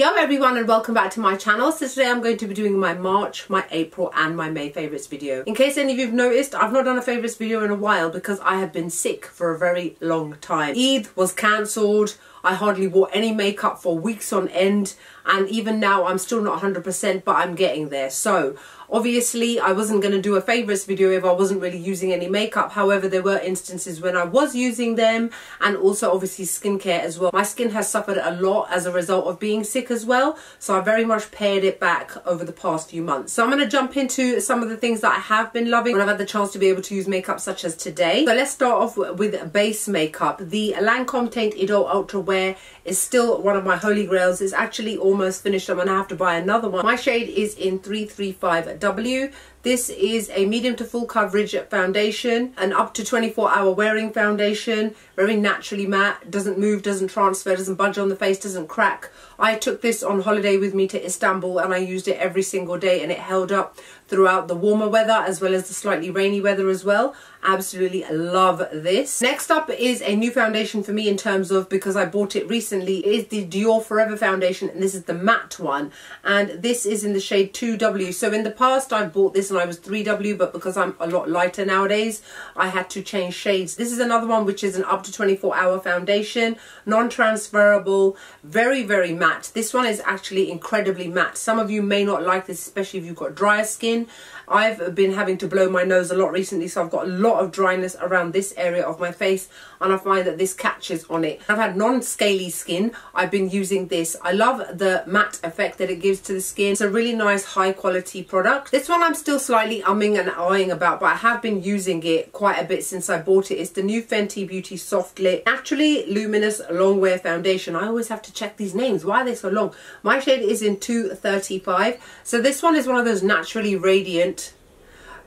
Yo everyone, and welcome back to my channel. So today I'm going to be doing my March, my April and my May favourites video. In case any of you have noticed, I've not done a favourites video in a while because I have been sick for a very long time. Eid was cancelled. I hardly wore any makeup for weeks on end, and even now I'm still not 100%, but I'm getting there. So obviously I wasn't going to do a favourites video if I wasn't really using any makeup. However, there were instances when I was using them, and also obviously skincare as well. My skin has suffered a lot as a result of being sick as well, so I very much pared it back over the past few months. So I'm going to jump into some of the things that I have been loving when I've had the chance to be able to use makeup such as today. So let's start off with base makeup. The Lancôme Teint Idôle Ultra Wear is still one of my holy grails. It's actually almost finished. I'm going to have to buy another one. My shade is in 335W. This is a medium to full coverage foundation, an up to 24-hour wearing foundation, very naturally matte, doesn't move, doesn't transfer, doesn't budge on the face, doesn't crack. I took this on holiday with me to Istanbul and I used it every single day, and it held up throughout the warmer weather as well as the slightly rainy weather as well. Absolutely love this. Next up is a new foundation for me in terms of, because I bought it recently, is the DIOR Forever foundation, and this is the matte one, and this is in the shade 2W. So in the past I've bought this and I was 3W, but because I'm a lot lighter nowadays I had to change shades. This is another one which is an up to 24-hour foundation, non-transferable, very matte. This one is actually incredibly matte. Some of you may not like this, especially if you've got drier skin. I've been having to blow my nose a lot recently, so I've got a lot of dryness around this area of my face, and I find that this catches on it. I've had non-scaly skin. I've been using this. I love the matte effect that it gives to the skin. It's a really nice high quality product. This one I'm still slightly umming and ahhing about, but I have been using it quite a bit since I bought it. It's the new Fenty Beauty Soft Lit Naturally Luminous Longwear Foundation. I always have to check these names. Why are they so long? My shade is in 235. So this one is one of those naturally radiant,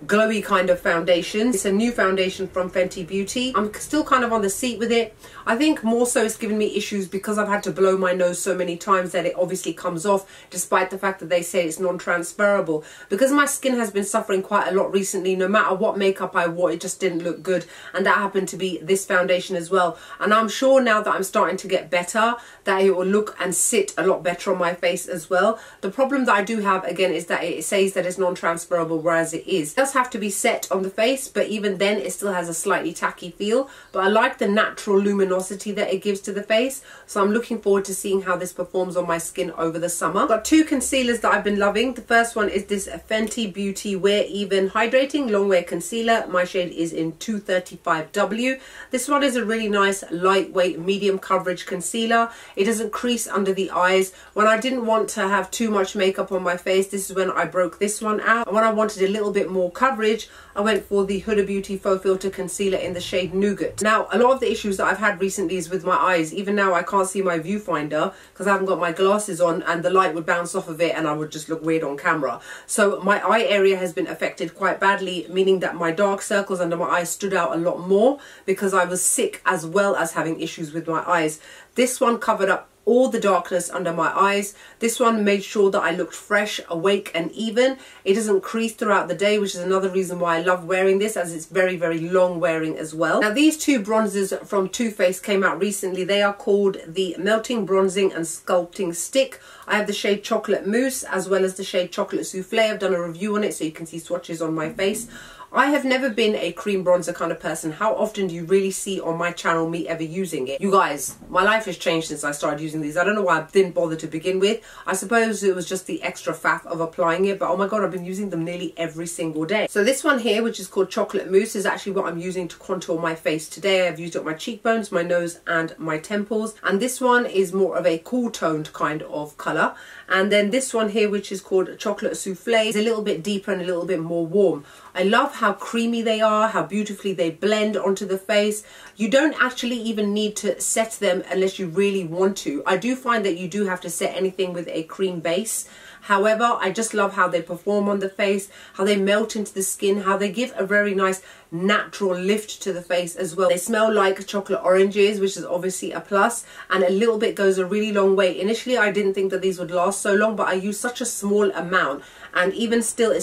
glowy kind of foundations. It's a new foundation from Fenty Beauty. I'm still kind of on the seat with it. I think more so it's given me issues because I've had to blow my nose so many times that it obviously comes off, despite the fact that they say it's non-transferable. Because my skin has been suffering quite a lot recently, no matter what makeup I wore, it just didn't look good, and that happened to be this foundation as well. And I'm sure now that I'm starting to get better, that it will look and sit a lot better on my face as well. The problem that I do have again is that it says that it's non-transferable, whereas it is. It does have to be set on the face, but even then it still has a slightly tacky feel. But I like the natural luminosity that it gives to the face, so I'm looking forward to seeing how this performs on my skin over the summer. I've got two concealers that I've been loving. The first one is this Fenty Beauty Wear Even Hydrating Longwear Concealer. My shade is in 235W. This one is a really nice lightweight medium coverage concealer. It doesn't crease under the eyes. When I didn't want to have too much makeup on my face, this is when I broke this one out. And when I wanted a little bit more coverage, I went for the Huda Beauty Faux Filter Concealer in the shade Nougat. Now, a lot of the issues that I've had recently is with my eyes. Even now I can't see my viewfinder because I haven't got my glasses on, and the light would bounce off of it and I would just look weird on camera. So my eye area has been affected quite badly, meaning that my dark circles under my eyes stood out a lot more because I was sick as well as having issues with my eyes. This one covered up all the darkness under my eyes. This one made sure that I looked fresh, awake and even. It doesn't crease throughout the day, which is another reason why I love wearing this, as it's very long wearing as well. Now these two bronzers from Too Faced came out recently. They are called the Melting Bronzing and Sculpting Stick. I have the shade Chocolate Mousse as well as the shade Chocolate Soufflé. I've done a review on it so you can see swatches on my face. I have never been a cream bronzer kind of person. How often do you really see on my channel me ever using it? You guys, my life has changed since I started using these. I don't know why I didn't bother to begin with. I suppose it was just the extra faff of applying it, but oh my god, I've been using them nearly every single day. So this one here, which is called Chocolate Mousse, is actually what I'm using to contour my face today. I've used it on my cheekbones, my nose and my temples. And this one is more of a cool toned kind of colour. And then this one here, which is called Chocolate Soufflé, is a little bit deeper and a little bit more warm. I love how creamy they are, how beautifully they blend onto the face. You don't actually even need to set them unless you really want to. I do find that you do have to set anything with a cream base. However, I just love how they perform on the face, how they melt into the skin, how they give a very nice natural lift to the face as well. They smell like chocolate oranges, which is obviously a plus, and a little bit goes a really long way. Initially, I didn't think that these would last so long, but I used such a small amount, and even still,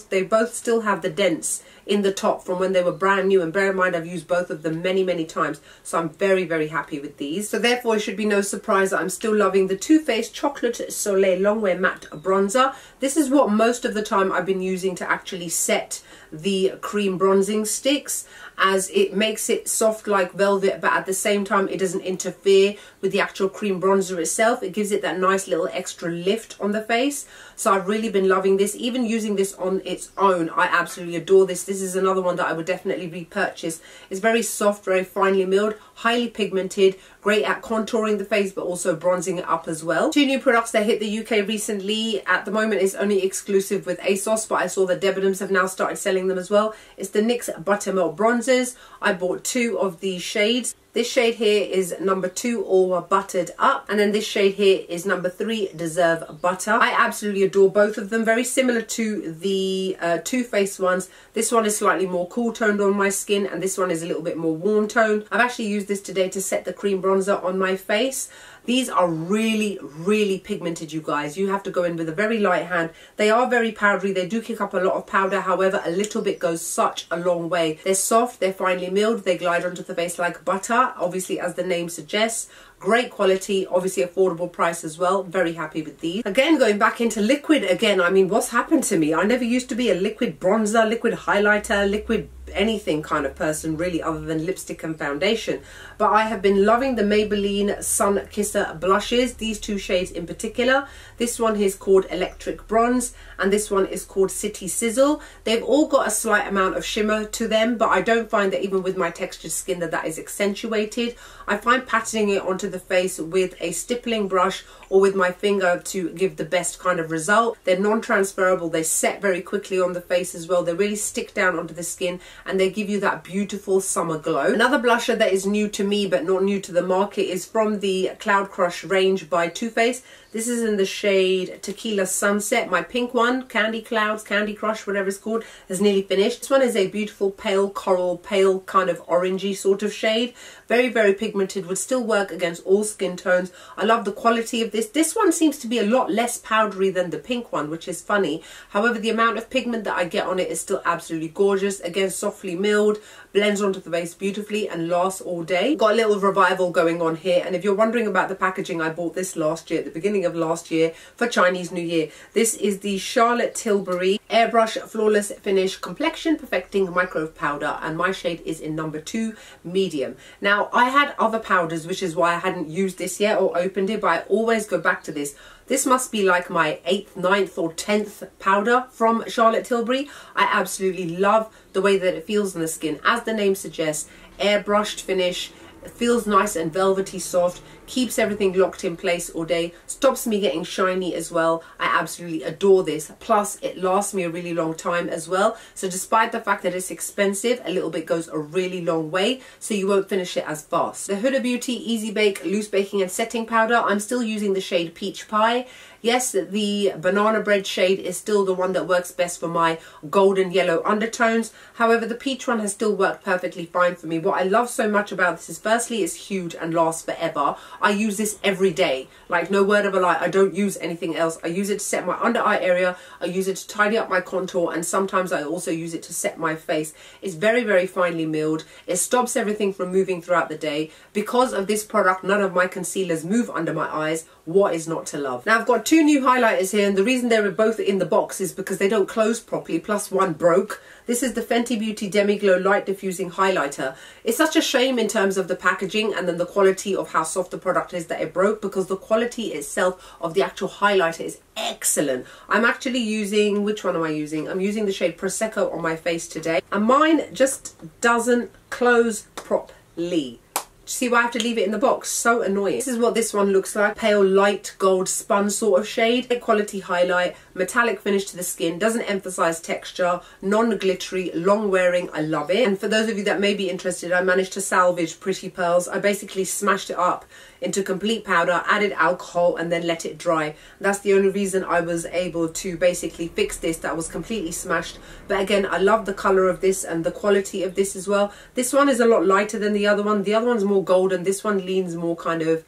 they both still have the dents in the top from when they were brand new, and bear in mind I've used both of them many times, so I'm very happy with these. So therefore it should be no surprise that I'm still loving the Faced Chocolate Soleil Longwear Matte Bronzer. This is what most of the time I've been using to actually set the cream bronzing sticks, as it makes it soft like velvet, but at the same time it doesn't interfere with the actual cream bronzer itself. It gives it that nice little extra lift on the face. So I've really been loving this. Even using this on its own, I absolutely adore this. This is another one that I would definitely repurchase. It's very soft, very finely milled, highly pigmented, great at contouring the face but also bronzing it up as well. Two new products that hit the UK recently. At the moment it's only exclusive with ASOS, but I saw that Debenhams have now started selling them as well. It's the NYX Buttermilk Bronzers. I bought 2 of these shades. This shade here is number 2, All Buttered Up, and then this shade here is number 3, Deserve Butter. I absolutely adore both of them. Very similar to the Too Faced ones. This one is slightly more cool toned on my skin, and this one is a little bit more warm toned. I've actually used this today to set the cream bronzer on my face. These are really pigmented, you guys. You have to go in with a very light hand. They are very powdery. They do kick up a lot of powder. However, a little bit goes such a long way. They're soft, they're finely milled, they glide onto the face like butter, obviously as the name suggests. Great quality, obviously affordable price as well. Very happy with these. Again, going back into liquid again, I mean, what's happened to me? I never used to be a liquid bronzer, liquid highlighter, liquid anything kind of person really, other than lipstick and foundation. But I have been loving the Maybelline Sunkisser blushes, these 2 shades in particular. This one is called Electric Bronze and this one is called City Sizzle. They've all got a slight amount of shimmer to them, but I don't find that even with my textured skin that is accentuated. I find patting it onto the face with a stippling brush or with my finger to give the best kind of result. They're non-transferable, they set very quickly on the face as well. They really stick down onto the skin and they give you that beautiful summer glow. Another blusher that is new to me but not new to the market is from the Cloud Crush range by Too Faced. This is in the shade Tequila Sunset. My pink one, Candy Clouds, Candy Crush, whatever it's called, is nearly finished. This one is a beautiful pale coral, pale kind of orangey sort of shade. Very pigmented, would still work against all skin tones. I love the quality of this. This one seems to be a lot less powdery than the pink one, which is funny. However, the amount of pigment that I get on it is still absolutely gorgeous. Again, softly milled, blends onto the face beautifully and lasts all day. Got a little revival going on here, and if you're wondering about the packaging, I bought this last year, at the beginning of last year for Chinese New Year. This is the Charlotte Tilbury Airbrush Flawless Finish Complexion Perfecting Micro Powder, and my shade is in number 2, medium. Now, I had other powders, which is why I hadn't used this yet or opened it, but I always go back to this. This must be like my 8th, 9th or 10th powder from Charlotte Tilbury. I absolutely love the way that it feels on the skin. As the name suggests, airbrushed finish. It feels nice and velvety soft, keeps everything locked in place all day, stops me getting shiny as well. I absolutely adore this. Plus, it lasts me a really long time as well. So despite the fact that it's expensive, a little bit goes a really long way, so you won't finish it as fast. The Huda Beauty Easy Bake Loose Baking and Setting Powder, I'm still using the shade Peach Pie. Yes, the banana bread shade is still the one that works best for my golden yellow undertones. However, the peach one has still worked perfectly fine for me. What I love so much about this is, firstly, it's huge and lasts forever. I use this every day. Like, no word of a lie, I don't use anything else. I use it to set my under eye area, I use it to tidy up my contour, and sometimes I also use it to set my face. It's very finely milled. It stops everything from moving throughout the day. Because of this product, none of my concealers move under my eyes. What is not to love? Now, I've got 2 new highlighters here, and the reason they're both in the box is because they don't close properly, plus one broke. This is the Fenty Beauty Demi Glow Light Diffusing Highlighter. It's such a shame in terms of the packaging and then the quality of how soft the product is that it broke, because the quality itself of the actual highlighter is excellent. I'm actually using, which one am I using? I'm using the shade Prosecco on my face today, and mine just doesn't close properly. See why I have to leave it in the box? So annoying. This is what this one looks like. Pale light gold spun sort of shade. Great quality highlight, metallic finish to the skin, doesn't emphasize texture, non-glittery, long wearing. I love it. And for those of you that may be interested, I managed to salvage Pretty Pearls. I basically smashed it up into complete powder, added alcohol, and then let it dry. That's the only reason I was able to basically fix this. That was completely smashed. But again, I love the color of this and the quality of this as well. This one is a lot lighter than the other one. The other one's more more golden. This one leans more kind of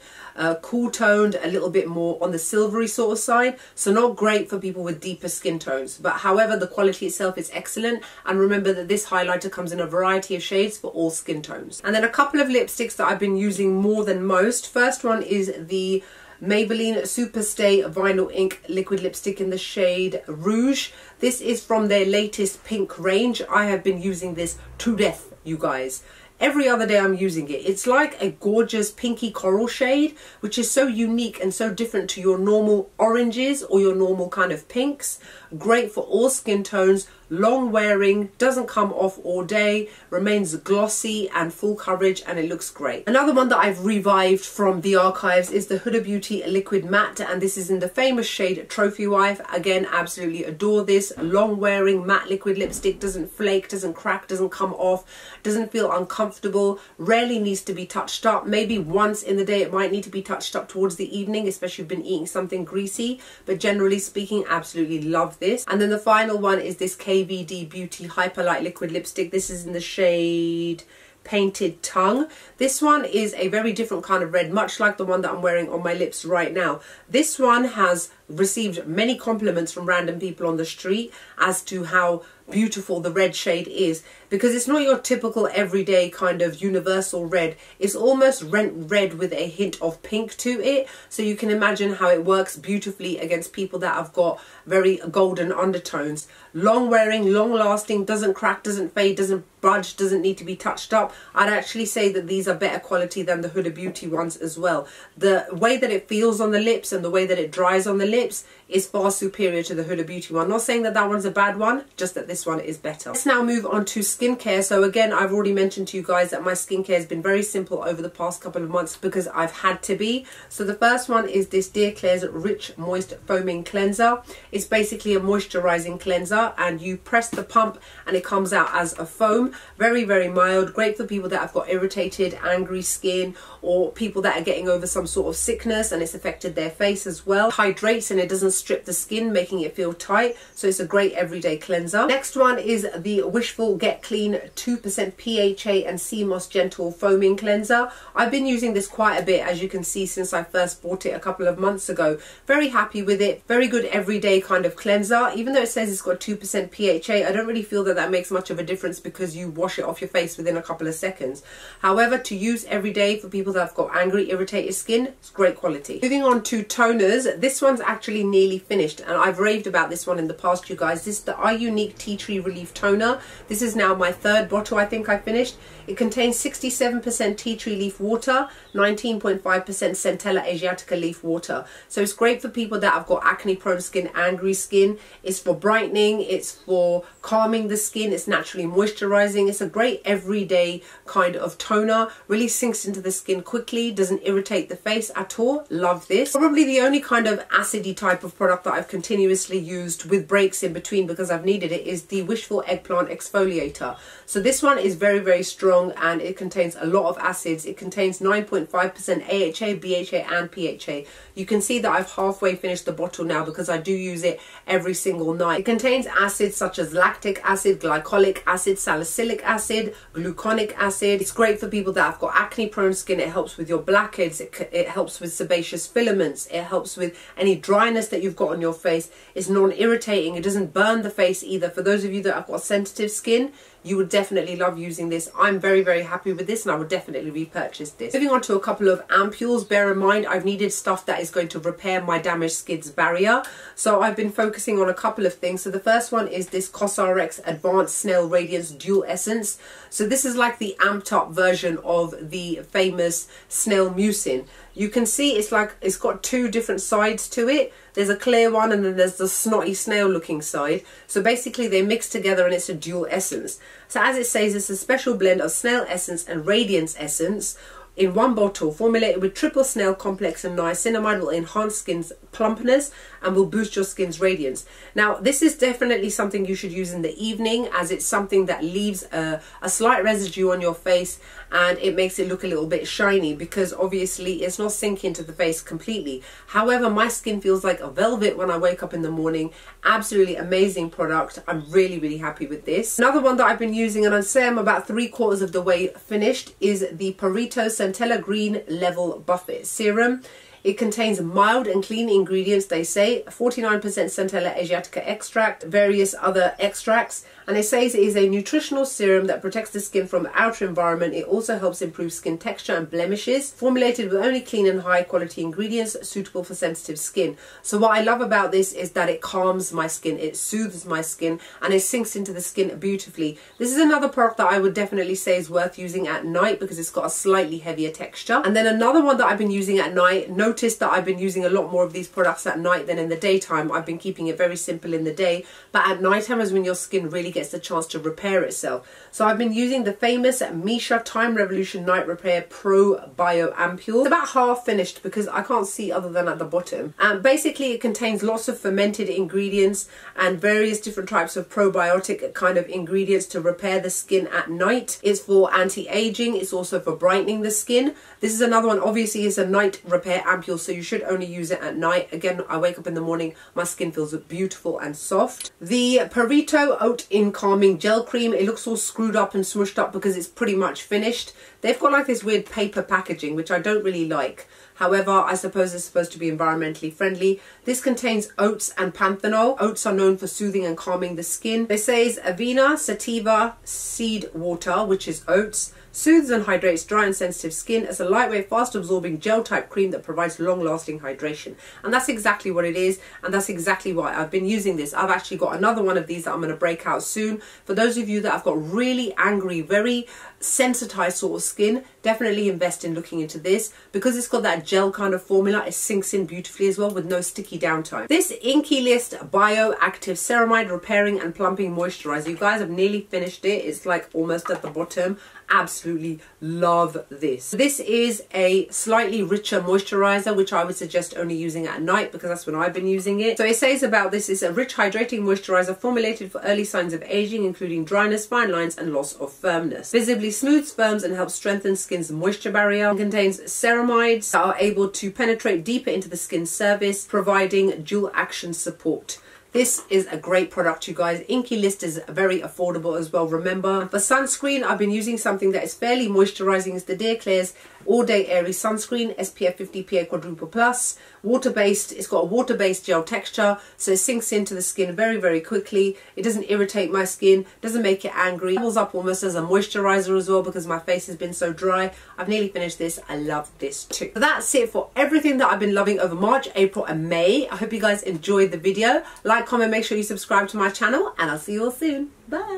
cool toned, a little bit more on the silvery sort of side, so not great for people with deeper skin tones, but however the quality itself is excellent. And remember that this highlighter comes in a variety of shades for all skin tones. And then a couple of lipsticks that I've been using more than most. First one is the Maybelline Superstay Vinyl Ink liquid lipstick in the shade Rouge. This is from their latest pink range. I have been using this to death, you guys. Every other day I'm using it. It's like a gorgeous pinky coral shade, which is so unique and so different to your normal oranges or your normal kind of pinks. Great for all skin tones, long wearing, doesn't come off all day, remains glossy and full coverage, and it looks great. Another one that I've revived from the archives is the Huda Beauty Liquid Matte, and this is in the famous shade Trophy Wife. Again, absolutely adore this. Long wearing matte liquid lipstick, doesn't flake, doesn't crack, doesn't come off, doesn't feel uncomfortable, rarely needs to be touched up. Maybe once in the day it might need to be touched up towards the evening, especially if you've been eating something greasy, but generally speaking, absolutely love this. And then the final one is this KVD Beauty Hyperlight Liquid Lipstick. This is in the shade Painted Tongue. This one is a very different kind of red, much like the one that I'm wearing on my lips right now. This one has received many compliments from random people on the street as to how beautiful the red shade is, because it's not your typical everyday kind of universal red. It's almost red with a hint of pink to it, so you can imagine how it works beautifully against people that have got very golden undertones. Long wearing, long lasting, doesn't crack, doesn't fade, doesn't budge, doesn't need to be touched up. I'd actually say that these are better quality than the Huda Beauty ones as well. The way that it feels on the lips and the way that it dries on the lips is far superior to the Huda Beauty one. Not saying that that one's a bad one, just that this one is better. Let's now move on to skincare. So again, I've already mentioned to you guys that my skincare has been very simple over the past couple of months because I've had to be. So the first one is this Dear Klairs Rich Moist Foaming Cleanser. It's basically a moisturizing cleanser, and you press the pump and it comes out as a foam. Very, very mild. Great for people that have got irritated, angry skin, or people that are getting over some sort of sickness and it's affected their face as well. Hydrates and it doesn't strip the skin, making it feel tight, so it's a great everyday cleanser. Next one is the Wishful Get Clean 2% PHA and Sea Moss Gentle Foaming Cleanser. I've been using this quite a bit, as you can see, since I first bought it a couple of months ago. Very happy with it. Very good everyday kind of cleanser. Even though it says it's got 2% PHA, I don't really feel that that makes much of a difference because you wash it off your face within a couple of seconds. However, to use every day for people that have got angry, irritated skin, it's great quality. Moving on to toners, this one's actually nearly finished, and I've raved about this one in the past, you guys. This is the iUnique Tea Tree Relief Toner. This is now my third bottle I think I finished. It contains 67% tea tree leaf water, 19.5% Centella Asiatica leaf water. So it's great for people that have got acne prone skin, angry skin. It's for brightening, it's for calming the skin, it's naturally moisturizing. It's a great everyday kind of toner. Really sinks into the skin quickly, doesn't irritate the face at all. Love this. Probably the only kind of acidy type of product that I've continuously used with breaks in between because I've needed it is the Wishful Eggplant Exfoliator. So this one is very, very strong and it contains a lot of acids. It contains 9.5% AHA, BHA and PHA. You can see that I've halfway finished the bottle now because I do use it every single night. It contains acids such as lactic acid, glycolic acid, salicylic acid, gluconic acid. It's great for people that have got acne prone skin. It helps with your blackheads, it helps with sebaceous filaments, it helps with any dryness that you've got on your face. It's non-irritating, it doesn't burn the face either. For those of you that have got sensitive skin, you would definitely love using this. I'm very, very happy with this and I would definitely repurchase this. Moving on to a couple of ampules. Bear in mind, I've needed stuff that is going to repair my damaged skin's barrier. So I've been focusing on a couple of things. So the first one is this COSRX Advanced Snail Radiance Dual Essence. So this is like the amped up version of the famous Snail Mucin. You can see it's like it's got two different sides to it. There's a clear one and then there's the snotty snail looking side. So basically they mix together and it's a dual essence. So as it says, it's a special blend of snail essence and radiance essence in one bottle, formulated with triple snail complex and niacinamide, will enhance skin's plumpness and will boost your skin's radiance. Now, this is definitely something you should use in the evening, as it's something that leaves a slight residue on your face and it makes it look a little bit shiny, because obviously it's not sinking to the face completely. However, my skin feels like a velvet when I wake up in the morning. Absolutely amazing product. I'm really happy with this. Another one that I've been using, and I'd say I'm about 3/4 of the way finished, is the Perito Centella Green Level Buffet Serum. It contains mild and clean ingredients, they say, 49% Centella Asiatica extract, various other extracts, and it says it is a nutritional serum that protects the skin from the outer environment. It also helps improve skin texture and blemishes, formulated with only clean and high quality ingredients suitable for sensitive skin. So what I love about this is that it calms my skin, it soothes my skin, and it sinks into the skin beautifully. This is another product that I would definitely say is worth using at night because it's got a slightly heavier texture. And then another one that I've been using at night, notice that I've been using a lot more of these products at night than in the daytime. I've been keeping it very simple in the day, but at night time is when your skin really gets the chance to repair itself. So I've been using the famous Misha Time Revolution Night Repair Pro Bio Ampule. It's about half finished because I can't see other than at the bottom. And basically it contains lots of fermented ingredients and various different types of probiotic kind of ingredients to repair the skin at night. It's for anti-aging, it's also for brightening the skin. This is another one, obviously it's a night repair ampule, so you should only use it at night. Again, I wake up in the morning, my skin feels beautiful and soft. The Perito Oat In Calming Gel Cream, it looks all screwed up and smushed up because it's pretty much finished. They've got like this weird paper packaging, which I don't really like. However, I suppose it's supposed to be environmentally friendly. This contains oats and panthenol. Oats are known for soothing and calming the skin. It says Avena Sativa Seed Water, which is oats, soothes and hydrates dry and sensitive skin as a lightweight, fast absorbing gel type cream that provides long lasting hydration. And that's exactly what it is, and that's exactly why I've been using this. I've actually got another one of these that I'm going to break out soon. For those of you that have got really angry, very sensitized sort of skin, definitely invest in looking into this because it's got that gel kind of formula. It sinks in beautifully as well with no sticky downtime. This Inky List Bioactive Ceramide Repairing and Plumping Moisturizer. You guys have nearly finished it. It's like almost at the bottom. Absolutely love this. This is a slightly richer moisturizer, which I would suggest only using at night because that's when I've been using it. So it says about this is a rich hydrating moisturizer formulated for early signs of aging, including dryness, fine lines and loss of firmness. Visibly smooths, firms and helps strengthen skin's moisture barrier. It contains ceramides that are able to penetrate deeper into the skin's surface, providing dual action support. This is a great product, you guys. Inky List is very affordable as well. Remember, for sunscreen, I've been using something that is fairly moisturizing. It's the Dear Klairs All Day Airy Sunscreen, SPF 50 PA Quadruple Plus. Water-based, it's got a water-based gel texture, so it sinks into the skin very quickly. It doesn't irritate my skin, doesn't make it angry. It doubles up almost as a moisturizer as well because my face has been so dry. I've nearly finished this. I love this too. So that's it for everything that I've been loving over March, April and May. I hope you guys enjoyed the video. Like, comment, make sure you subscribe to my channel, and I'll see you all soon. Bye.